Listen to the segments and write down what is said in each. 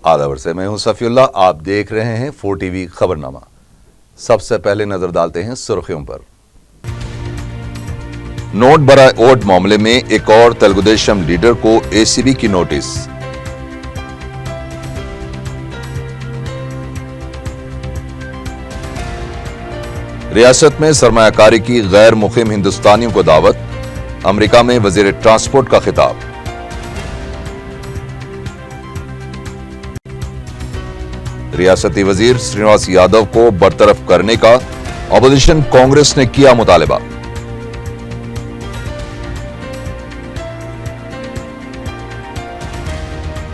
आदावर से मैं हूं सफीउल्लाह। आप देख रहे हैं 4 टीवी खबरनामा। सबसे पहले नजर डालते हैं सुर्खियों पर। नोट बराए वोट मामले में एक और तेलुगुदेशम लीडर को एसीबी की नोटिस। रियासत में सरमायाकारी की गैर मुकीम हिंदुस्तानियों को दावत। अमेरिका में वजीर ट्रांसपोर्ट का खिताब। रियासती वजीर श्रीनिवास यादव को बरतरफ करने का अपोजिशन कांग्रेस ने किया मुतालबा।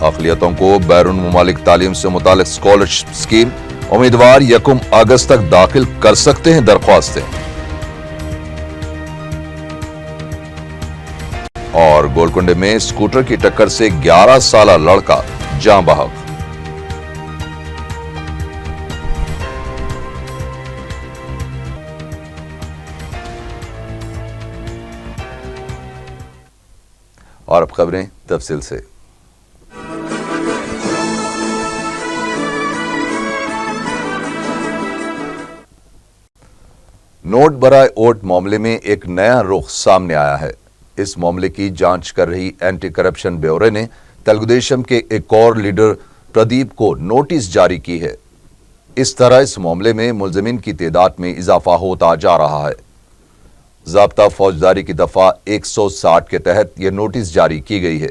अक़लियतों को बैरून मुमालिक तालीम से मुतालिक स्कॉलरशिप स्कीम। उम्मीदवार 1 अगस्त तक दाखिल कर सकते हैं दरख्वास्तें। और गोलकुंडे में स्कूटर की टक्कर से 11 साला लड़का जान बहक। और अब खबरें तफसील से। नोट बराए वोट मामले में एक नया रुख सामने आया है। इस मामले की जांच कर रही एंटी करप्शन ब्यूरो ने तेलुगुदेशम के एक और लीडर प्रदीप को नोटिस जारी की है। इस तरह इस मामले में मुलजिमीन की तादाद में इजाफा होता जा रहा है। ज़ाब्ता फौजदारी की दफा 160 के तहत यह नोटिस जारी की गई है।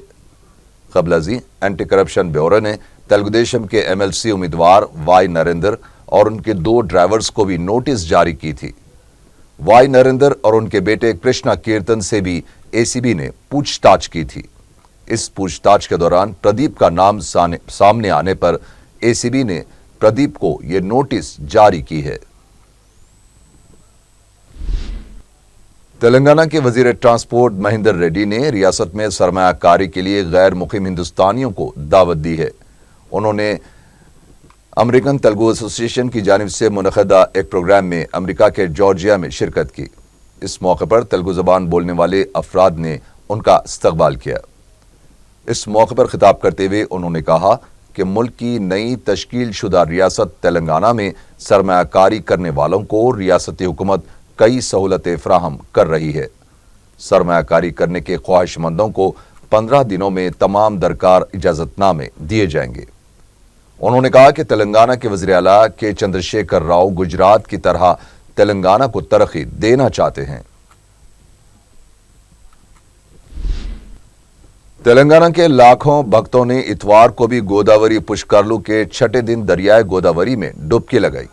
क़ब्ल-अज़ीं एंटी करप्शन ब्यूरो ने तेलुगुदेशम के एमएलसी उम्मीदवार वाई नरेंद्र और उनके 2 ड्राइवर्स को भी नोटिस जारी की थी। वाई नरेंद्र और उनके बेटे कृष्णा कीर्तन से भी एसीबी ने पूछताछ की थी। इस पूछताछ के दौरान प्रदीप का नाम सामने आने पर एसीबी ने प्रदीप को यह नोटिस जारी की है। तेलंगाना के वजीर ट्रांसपोर्ट महेंद्र रेड्डी ने रियासत में सरमायाकारी के लिए गैर मुकीम हिंदुस्तानियों को दावत दी है। उन्होंने अमेरिकन तेलुगु एसोसिएशन की जानिब से मुनक़दा एक प्रोग्राम में अमेरिका के जॉर्जिया में शिरकत की। इस मौके पर तेलुगु ज़बान बोलने वाले अफराद ने उनका इस्तकबाल किया। इस मौके पर खिताब करते हुए उन्होंने कहा कि मुल्क की नई तश्कील शुदा रियासत तेलंगाना में सरमायाकारी करने वालों को रियासती हुकूमत कई सहूलतें फराहम कर रही है। सरमायाकारी करने के ख्वाहिशमंदों को 15 दिनों में तमाम दरकार इजाजतनामे दिए जाएंगे। उन्होंने कहा कि तेलंगाना के वज़ीर आला के चंद्रशेखर राव गुजरात की तरह तेलंगाना को तरक्की देना चाहते हैं। तेलंगाना के लाखों भक्तों ने इतवार को भी गोदावरी पुष्करलू के 6ठे दिन दरियाए गोदावरी में डुबकी लगाई।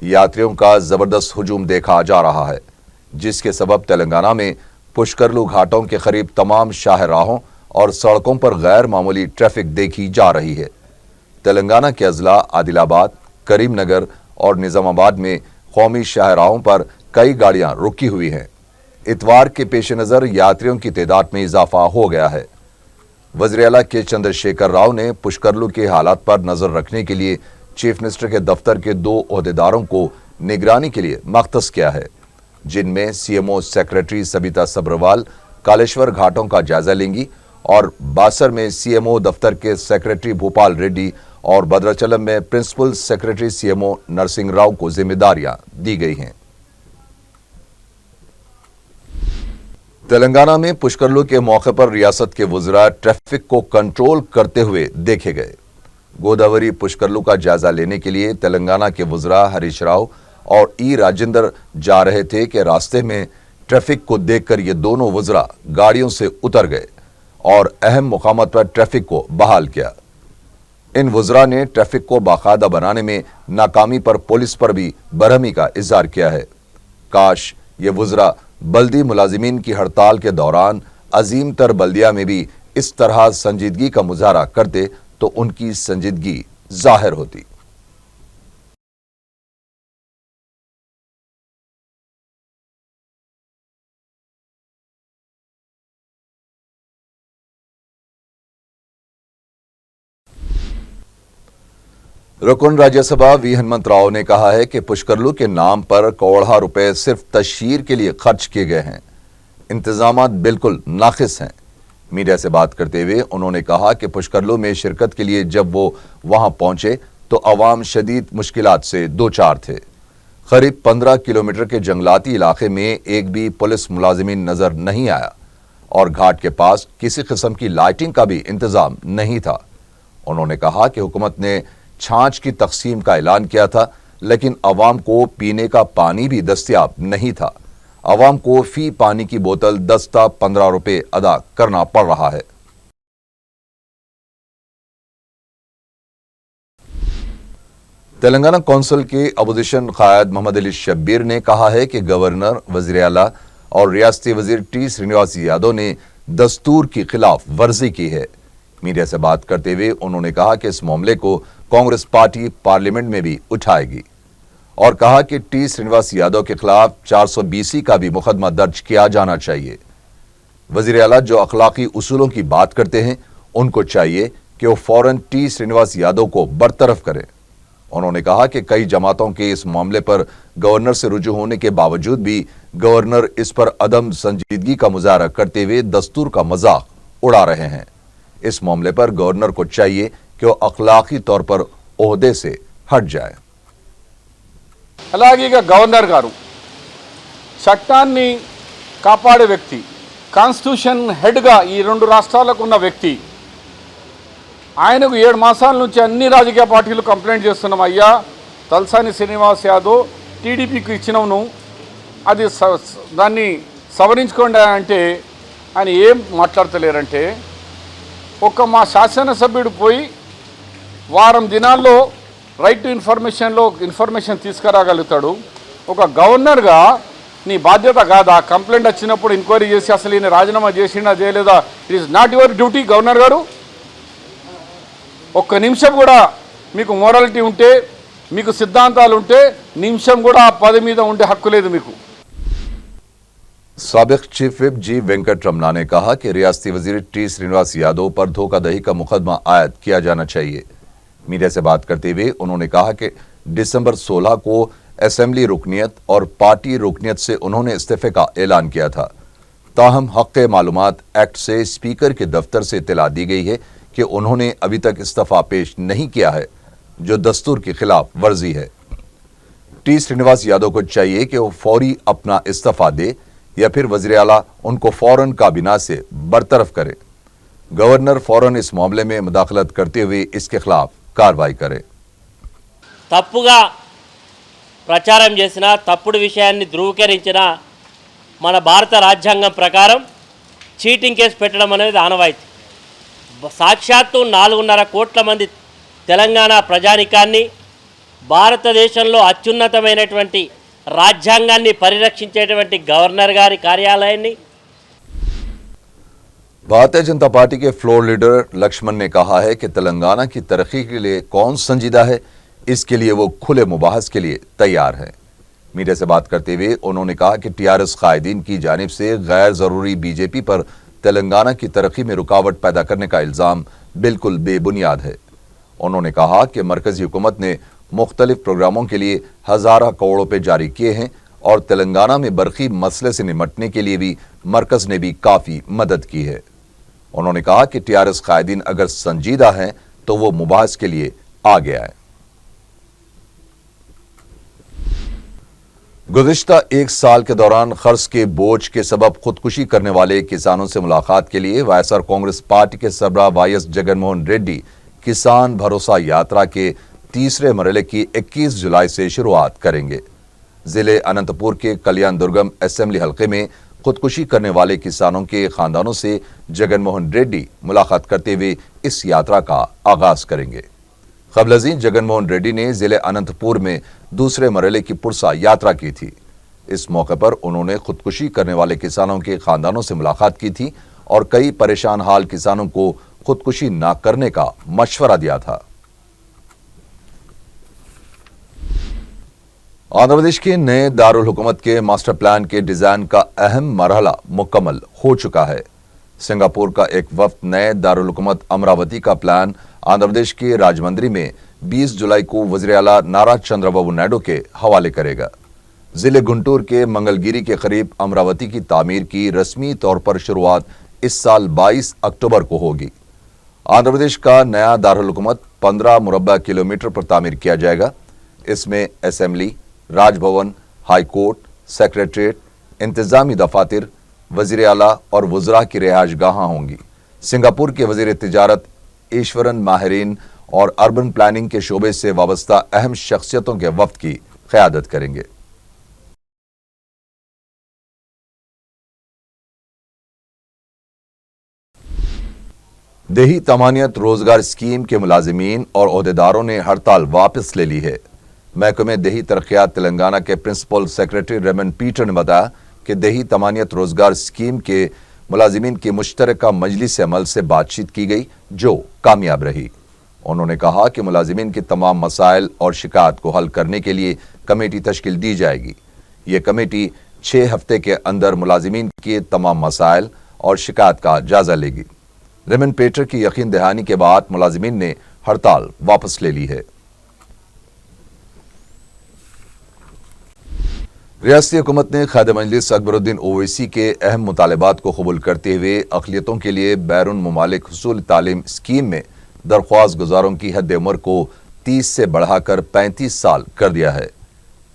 यात्रियों का जबरदस्त हुजूम देखा जा रहा है, जिसके सबब तेलंगाना में पुष्करलू घाटों के करीब तमाम शाहराहों और सड़कों पर गैर मामूली ट्रैफिक देखी जा रही है। तेलंगाना के अजला आदिलाबाद, करीमनगर और निजामाबाद में कौमी शाहराहों पर कई गाड़ियां रुकी हुई हैं। इतवार के पेश नज़र यात्रियों की तादाद में इजाफा हो गया है। वज़ीर आला के चंद्रशेखर राव ने पुष्करलू के हालात पर नजर रखने के लिए चीफ मिनिस्टर के दफ्तर के 2 ओहदेदारों को निगरानी के लिए मख्तस किया है, जिनमें सीएमओ सेक्रेटरी सबिता सब्रवाल कालेश्वर घाटों का जायजा लेंगी और बासर में सीएमओ दफ्तर के सेक्रेटरी भोपाल रेड्डी और भद्राचलम में principal secretary CMO Narasimha Rao को जिम्मेदारियां दी गई हैं। तेलंगाना में पुष्करलू के मौके पर रियासत के वज़रा ट्रैफिक को कंट्रोल करते हुए देखे गए। गोदावरी पुष्करलू का जायजा लेने के लिए तेलंगाना के वज़रा हरीश राव और ई राजेंद्र जा रहे थे कि रास्ते में ट्रैफिक को देखकर ये दोनों वज़रा गाड़ियों से उतर गए और अहम मुकामात पर ट्रैफिक को बहाल किया। इन वज़रा ने ट्रैफिक को बाकायदा बनाने में नाकामी पर पुलिस पर भी बरहमी का इजहार किया है। काश ये वज़रा बल्दी मुलाजिमीन की हड़ताल के दौरान अजीम तर बल्दिया में भी इस तरह संजीदगी का मुजाहरा करते तो उनकी संजीदगी जाहिर होती। रुकन राज्यसभा वी हनुमंत राव ने कहा है कि पुष्करलू के नाम पर करोड़ों रुपए सिर्फ तशहीर के लिए खर्च किए गए हैं। इंतजामात बिल्कुल नाकिस हैं। मीडिया से बात करते हुए उन्होंने कहा कि पुष्करलों में शिरकत के लिए जब वो वहां पहुंचे तो अवाम शदीद मुश्किलात से दो चार थे। करीब 15 किलोमीटर के जंगलाती इलाके में एक भी पुलिस मुलाजिमीन नजर नहीं आया और घाट के पास किसी किस्म की लाइटिंग का भी इंतजाम नहीं था। उन्होंने कहा कि हुकूमत ने छाछ की तकसीम का ऐलान किया था, लेकिन अवाम को पीने का पानी भी दस्तयाब नहीं था। अवाम को फी पानी की बोतल 10-15 रुपए अदा करना पड़ रहा है। तेलंगाना कौंसिल के अपोजिशन कायद मोहम्मद अली शब्बीर ने कहा है कि गवर्नर, वजीर आला और रियासती वजीर टी श्रीनिवास यादव ने दस्तूर की खिलाफ वर्जी की है। मीडिया से बात करते हुए उन्होंने कहा कि इस मामले को कांग्रेस पार्टी पार्लियामेंट में भी उठाएगी और कहा कि टी श्रीनिवास यादव के खिलाफ 420 का भी मुकदमा दर्ज किया जाना चाहिए। वजीर आला जो अखलाकी उसूलों की बात करते हैं, उनको चाहिए कि वो फौरन टी श्रीनिवास यादव को बरतरफ करें। उन्होंने कहा कि कई जमातों के इस मामले पर गवर्नर से रुजू होने के बावजूद भी गवर्नर इस पर अदम संजीदगी का मुजाहरा करते हुए दस्तूर का मजाक उड़ा रहे हैं। इस मामले पर गवर्नर को चाहिए कि वो अखलाकी तौर पर ओहदे से हट जाए। అలాగే గవర్నర్ గారు చట్టాన్ని కాపాడే వ్యక్తి, కాన్స్టిట్యూషన్ హెడ్గా ఈ రెండు రాష్ట్రాలకు ఉన్న వ్యక్తి, ఆయనకు 7 మాసాల నుంచి అన్ని రాజకీయ పార్టీలు కంప్లైంట్ చేస్తున్నాం, అయ్యా తలసాని శ్రీనివాస్ యాదవ్ టీడీపీకి ఇచ్చినవును, అది దాన్ని సవరించుకోండి అంటే ఆయన ఏం మాట్లాడతలేరంటే, ఒక్క మా శాసనసభ్యుడు పోయి వారం దినాల్లో రైట్ టు ఇన్ఫర్మేషన్ తీసుకురాగలుగుతాడు. ఒక గవర్నర్గా నీ బాధ్యత కాదా? కంప్లైంట్ వచ్చినప్పుడు ఎంక్వైరీ చేసి అసలు ఈయన రాజీనామా చేసిండా చేయలేదా? It is not your duty governor గారు. ఒక్క నిమిషం కూడా మీకు మోరాలిటీ ఉంటే, మీకు సిద్ధాంతాలు ఉంటే, నిమిషం కూడా ఆ పదవి మీద ఉండే హక్కు లేదు మీకు। साबिक चीफ विप जी वेंकट रमना ने कहा कि रियासती वजीर टी श्रीनिवास यादव पर धोखाधड़ी का मुकदमा आयद किया जाना चाहिए। मीडिया से बात करते हुए उन्होंने कहा कि दिसंबर 16 को असेंबली रुकनियत और पार्टी रुकनियत से उन्होंने इस्तीफे का ऐलान किया था। ताहम हक़ मालूमात एक्ट से स्पीकर के दफ्तर से इत्तला दी गई है कि उन्होंने अभी तक इस्तीफा पेश नहीं किया है, जो दस्तूर की खिलाफ वर्जी है। टी श्रीनिवास यादव को चाहिए कि वो फौरी अपना इस्तीफा दे या फिर वज़ीर आला उनको फौरन काबीना से बरतरफ करे। गवर्नर फौरन इस मामले में मुदाखलत करते हुए इसके खिलाफ कार्रवाई करे। తప్పుగా ప్రచారం చేసిన, తప్పుడు విషయాన్ని ధృవీకరించిన మన భారత రాజ్యాంగం ప్రకారం చీటింగ్ కేసు పెట్టడం అనేది ఆనవాయితీ। సాక్షాత్తు 4.5 కోట్ల మంది తెలంగాణ ప్రజానికాన్ని, భారతదేశంలో అత్యున్నతమైనటువంటి రాజ్యాంగాన్ని పరిరక్షించేటువంటి గవర్నర్ గారి కార్యాలయాన్ని भारतीय जनता पार्टी के फ्लोर लीडर लक्ष्मण ने कहा है कि तेलंगाना की तरक्की के लिए कौन संजीदा है, इसके लिए वो खुले मुबाहस के लिए तैयार है। मीडिया से बात करते हुए उन्होंने कहा कि टीआरएस कायदीन की जानिब से गैर जरूरी बीजेपी पर तेलंगाना की तरक्की में रुकावट पैदा करने का इल्ज़ाम बिल्कुल बेबुनियाद है। उन्होंने कहा कि मरकजी हुकूमत ने मुख्तलिफ प्रोग्रामों के लिए हज़ारों करोड़ रुपए जारी किए हैं और तेलंगाना में बरकी मसले से निमटने के लिए भी मरकज ने भी काफ़ी मदद की है। उन्होंने कहा कि टीआरएस कायदीन अगर संजीदा हैं तो वो मुबाहस के लिए आगे आए। गुज़िश्ता एक साल के दौरान खर्च के बोझ के सबब खुदकुशी करने वाले किसानों से मुलाकात के लिए वायएसआर कांग्रेस पार्टी के सरबराह वाईएस जगनमोहन रेड्डी किसान भरोसा यात्रा के तीसरे मरहले की 21 जुलाई से शुरुआत करेंगे। जिले अनंतपुर के कल्याण दुर्गम असेंबली हल्के में खुदकुशी करने वाले किसानों के खानदानों से जगनमोहन रेड्डी मुलाकात करते हुए इस यात्रा का आगाज करेंगे। क़ब्ल जगनमोहन रेड्डी ने जिले अनंतपुर में दूसरे मरहले की पुरसा यात्रा की थी। इस मौके पर उन्होंने खुदकुशी करने वाले किसानों के खानदानों से मुलाकात की थी और कई परेशान हाल किसानों को खुदकुशी न करने का मशवरा दिया था। आंध्र प्रदेश के नए दारुल हुकूमत के मास्टर प्लान के डिजाइन का अहम मरहला मुकम्मल हो चुका है। सिंगापुर का एक वफ्द नए दारुल हुकूमत अमरावती का प्लान आंध्र प्रदेश के राजमंड्री में 20 जुलाई को वज़ीर आला नारा चंद्रबाबू नायडू के हवाले करेगा। जिले गुंटूर के मंगलगिरी के करीब अमरावती की तामीर की रस्मी तौर पर शुरुआत इस साल 22 अक्टूबर को होगी। आंध्र प्रदेश का नया दारुल हुकूमत 15 मुरब्बा किलोमीटर पर तामीर किया जाएगा। इसमें assembly, Raj Bhavan, high court, secretariat, इंतजामी दफातर, वजीर आला और वज़रा की रिहाइशगाहें होंगी। सिंगापुर के वजीर तिजारत ईश्वरन माहिरीन और अर्बन प्लानिंग के शोबे से वाबस्ता अहम शख्सियतों के वफ्द की क़यादत करेंगे। देही तमानियत रोजगार स्कीम के मुलाजिमीन और ओहदेदारों ने हड़ताल वापस ले ली है। महकमे देही तरक्यात तेलंगाना के प्रिंसिपल सेक्रेटरी रेमन पीटर ने बताया कि देही तमानियत रोजगार स्कीम के मुलाजिमीन की मुश्तरका मजलिस अमल से बातचीत की गई, जो कामयाब रही। उन्होंने कहा कि मुलाजिमीन की तमाम मसाइल और शिकायत को हल करने के लिए कमेटी तश्कील दी जाएगी। ये कमेटी 6 हफ्ते के अंदर मुलाजिमीन के तमाम मसाइल और शिकायत का जायजा लेगी। रेमन पीटर की यकीन दहानी के बाद मुलाजिमीन ने हड़ताल वापस ले ली है। रियासती हुकूमत ने क़ायद मजलिस अकबरुद्दीन ओवैसी के अहम मुतालबात को कबूल करते हुए अक़लियतों के लिए बैरून ममालिक हुसूल तालीम स्कीम में दरख्वास्त गुजारों की हद उम्र को 30 से बढ़ाकर 35 साल कर दिया है।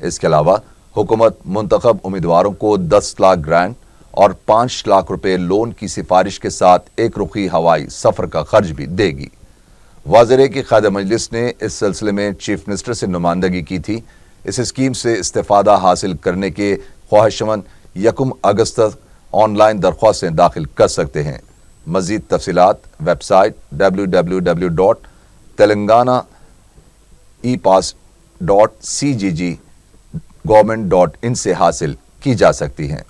इसके अलावा हुकूमत मुंतखब उम्मीदवारों को 10 लाख ग्रांट और 5 लाख रुपए लोन की सिफारिश के साथ एक रुखी हवाई सफर का खर्च भी देगी। वाज़ेह है कि क़ायद मजलिस ने इस सिलसिले में चीफ मिनिस्टर से नुमाइंदगी की थी। इस स्कीम से इस्तेफादा हासिल करने के ख्वाहिशमंद 1 अगस्त तक ऑनलाइन दरख्वास्तें दाखिल कर सकते हैं। मज़ीद तफसीलात वेबसाइट www.telangana.epass.cgg.government.in से हासिल की जा सकती हैं।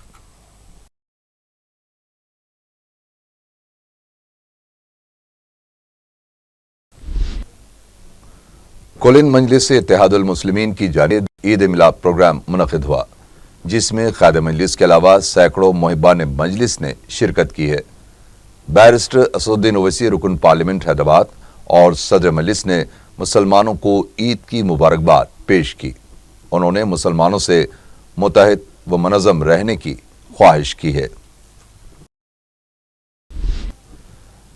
कोलिन मजलिस इत्तेहादुल मुस्लिमीन की जानिब ईद मिलाद प्रोग्राम मुनक़िद हुआ, जिसमें क़ायद मजलिस के अलावा सैकड़ों मुहिब्बान मजलिस ने शिरकत की है। बैरिस्टर असदुद्दीन ओवैसी रुकन पार्लियामेंट हैदराबाद और सदर मजलिस ने मुसलमानों को ईद की मुबारकबाद पेश की। उन्होंने मुसलमानों से मुत्तहिद व मनज़म रहने की ख्वाहिश की है।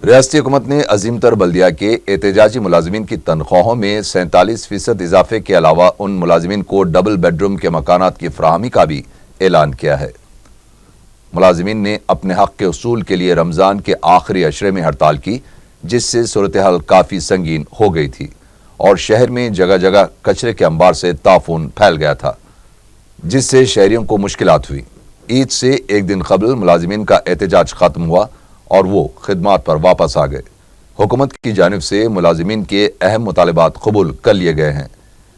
रियासती हुकूमत ने अजीमतर बल्दिया के एहतजाजी मुलाजिमीन की तनख्वाहों में 47% इजाफे के अलावा उन मुलाजिमीन को डबल बेडरूम के मकानात की फराहमी का भी ऐलान किया है। मुलाजिमीन ने अपने हक के उसूल के लिए रमज़ान के आखिरी अशरे में हड़ताल की, जिससे सूरत हाल काफ़ी संगीन हो गई थी और शहर में जगह जगह कचरे के अंबार से ताफून फैल गया था, जिससे शहरियों को मुश्किलात हुई। ईद से एक दिन कबल मुलाजिमीन का एहतजाज खत्म हुआ और वो खिदमात पर वापस आ गए। हुकूमत की जानिब से मुलाजिमीन के अहम मुतालबात कबूल कर लिए गए हैं,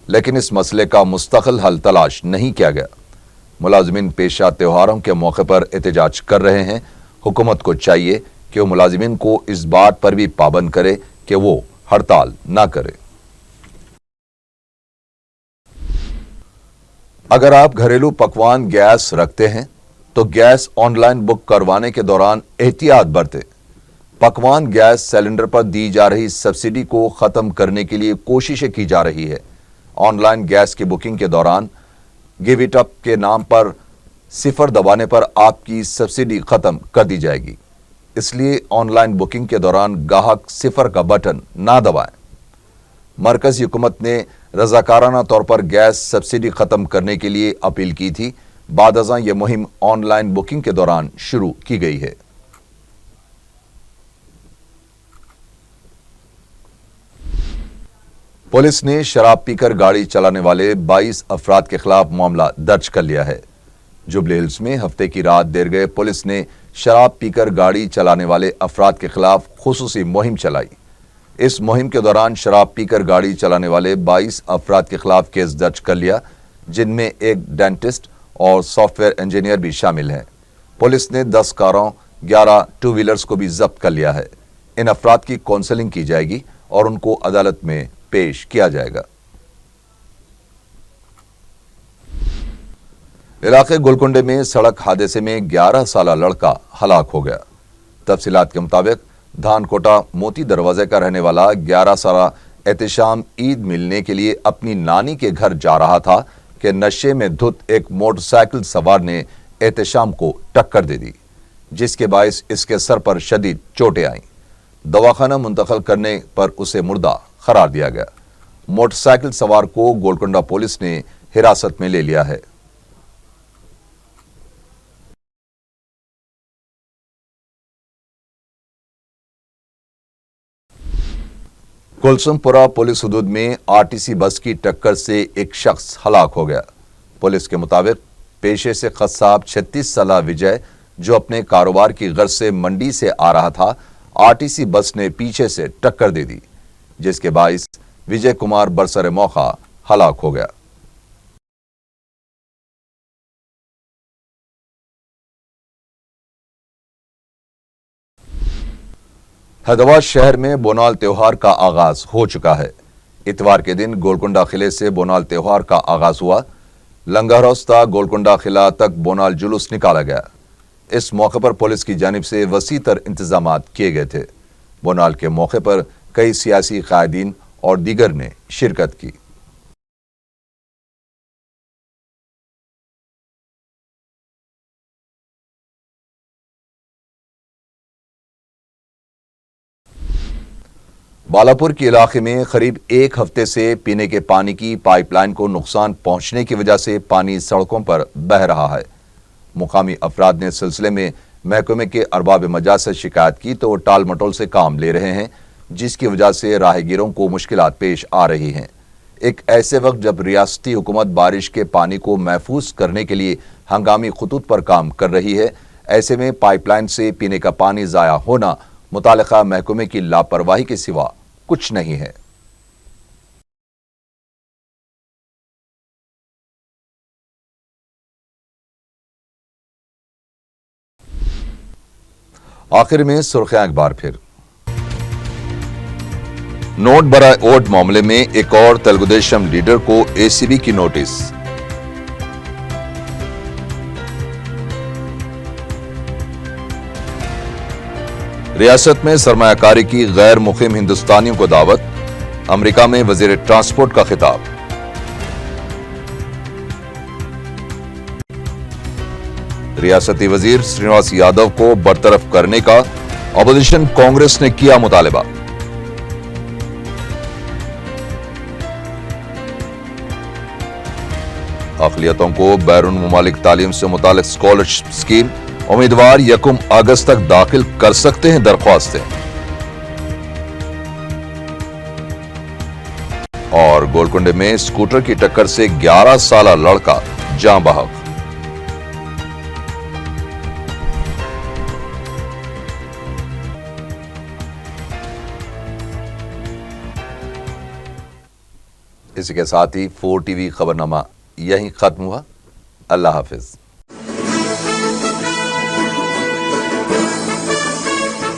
लेकिन इस मसले का मुस्तकिल हल तलाश नहीं किया गया। मुलाजिमीन पेशा त्योहारों के मौके पर एहतजाज कर रहे हैं। हुकूमत को चाहिए कि वो मुलाजिमीन को इस बात पर भी पाबंद करे कि वो हड़ताल ना करे। अगर आप घरेलू पकवान गैस रखते हैं तो गैस ऑनलाइन बुक करवाने के दौरान एहतियात बरतें। पकवान गैस सिलेंडर पर दी जा रही सब्सिडी को खत्म करने के लिए कोशिशें की जा रही है। ऑनलाइन गैस की बुकिंग के दौरान गिव इट अप के नाम पर 0 दबाने पर आपकी सब्सिडी खत्म कर दी जाएगी। इसलिए ऑनलाइन बुकिंग के दौरान गाहक 0 का बटन ना दबाएं। मरकजी हुकूमत ने रजाकाराना तौर पर गैस सब्सिडी खत्म करने के लिए अपील की थी। बाद अज़ां यह मुहिम ऑनलाइन बुकिंग के दौरान शुरू की गई है। पुलिस ने शराब पीकर गाड़ी चलाने वाले 22 अफराद के खिलाफ मामला दर्ज कर लिया है। जुबली हिल्स में हफ्ते की रात देर गए पुलिस ने शराब पीकर गाड़ी चलाने वाले अफराद के खिलाफ खुसूसी मुहिम चलाई। इस मुहिम के दौरान शराब पीकर गाड़ी चलाने वाले 22 अफराद के खिलाफ केस दर्ज कर लिया, जिनमें एक डेंटिस्ट और सॉफ्टवेयर इंजीनियर भी शामिल हैं। पुलिस ने 10 कारों, 11 टू व्हीलर्स को भी जब्त कर लिया है। इन अफराद की काउंसलिंग की जाएगी और उनको अदालत में पेश किया जाएगा। इलाके गोलकुंडे में सड़क हादसे में 11 साला लड़का हलाक हो गया। तफसीलात के मुताबिक धानकोटा मोती दरवाजे का रहने वाला 11 साला एहतिशाम ईद मिलने के लिए अपनी नानी के घर जा रहा था कि नशे में धुत एक मोटरसाइकिल सवार ने एहतिशाम को टक्कर दे दी। جس کے باعث اس کے سر پر شدید چوٹیں آئیں۔ دواخانہ منتقل کرنے پر اسے مردہ قرار دیا گیا۔ موٹر سائیکل سوار کو گولکنڈہ پولیس نے حراست میں لے لیا ہے۔ کلسم پورہ پولیس حدود میں آرٹیسی بس کی ٹکر سے ایک شخص ہلاک ہو گیا۔ پولیس کے مطابق پیشے سے قصاب 36 سالہ وجے جو اپنے کاروبار کی غرض سے منڈی سے آ رہا تھا، آرٹیسی بس نے پیچھے سے ٹکر دے دی، جس کے باعث وجے کمار برسر موقع ہلاک ہو گیا۔ حیدرآباد شہر میں بونال تہوار کا آغاز ہو چکا ہے۔ اتوار کے دن گولکنڈہ قلعے سے بونال تہوار کا آغاز ہوا۔ لنگرہوستہ گولکنڈہ قلعہ تک بونال جلوس نکالا گیا۔ اس موقع پر پولیس کی جانب سے وسیع تر انتظامات کیے گئے تھے۔ بونال کے موقع پر کئی سیاسی قائدین اور دیگر نے شرکت کی۔ بالاپور کے علاقے میں قریب ایک ہفتے سے پینے کے پانی کی پائپ لائن کو نقصان پہنچنے کی وجہ سے پانی سڑکوں پر بہہ رہا ہے۔ مقامی افراد نے اس سلسلے میں محکمے کے ارباب مجاز سے شکایت کی تو وہ ٹال مٹول سے کام لے رہے ہیں، جس کی وجہ سے راہگیروں کو مشکلات پیش آ رہی ہیں۔ ایک ایسے وقت جب ریاستی حکومت بارش کے پانی کو محفوظ کرنے کے لیے ہنگامی خطوط پر کام کر رہی ہے، ایسے میں پائپ لائن سے پینے کا پانی ضائع ہونا متعلقہ محکمے کی لاپرواہی کے سوا کچھ نہیں ہے۔ آخر میں سرخیاں ایک بار پھر۔ نوٹ برائے ووٹ معاملے میں ایک اور تلگو دیشم لیڈر کو ACB کی نوٹس۔ ریاست میں سرمایہ کاری کی غیر مقیم ہندوستانیوں کو دعوت، امریکہ میں وزیر ٹرانسپورٹ کا خطاب۔ ریاستی وزیر سرینواس یادو کو برطرف کرنے کا اپوزیشن کانگریس نے کیا مطالبہ۔ اقلیتوں کو بیرون ممالک تعلیم سے متعلق اسکالرشپ اسکیم، امیدوار 1 اگست تک داخل کر سکتے ہیں درخواستیں۔ اور گولکنڈے میں اسکوٹر کی ٹکر سے 11 سالہ لڑکا جاں بحق۔ اسی کے ساتھ ہی 4 TV خبرنامہ یہیں ختم ہوا۔ اللہ حافظ۔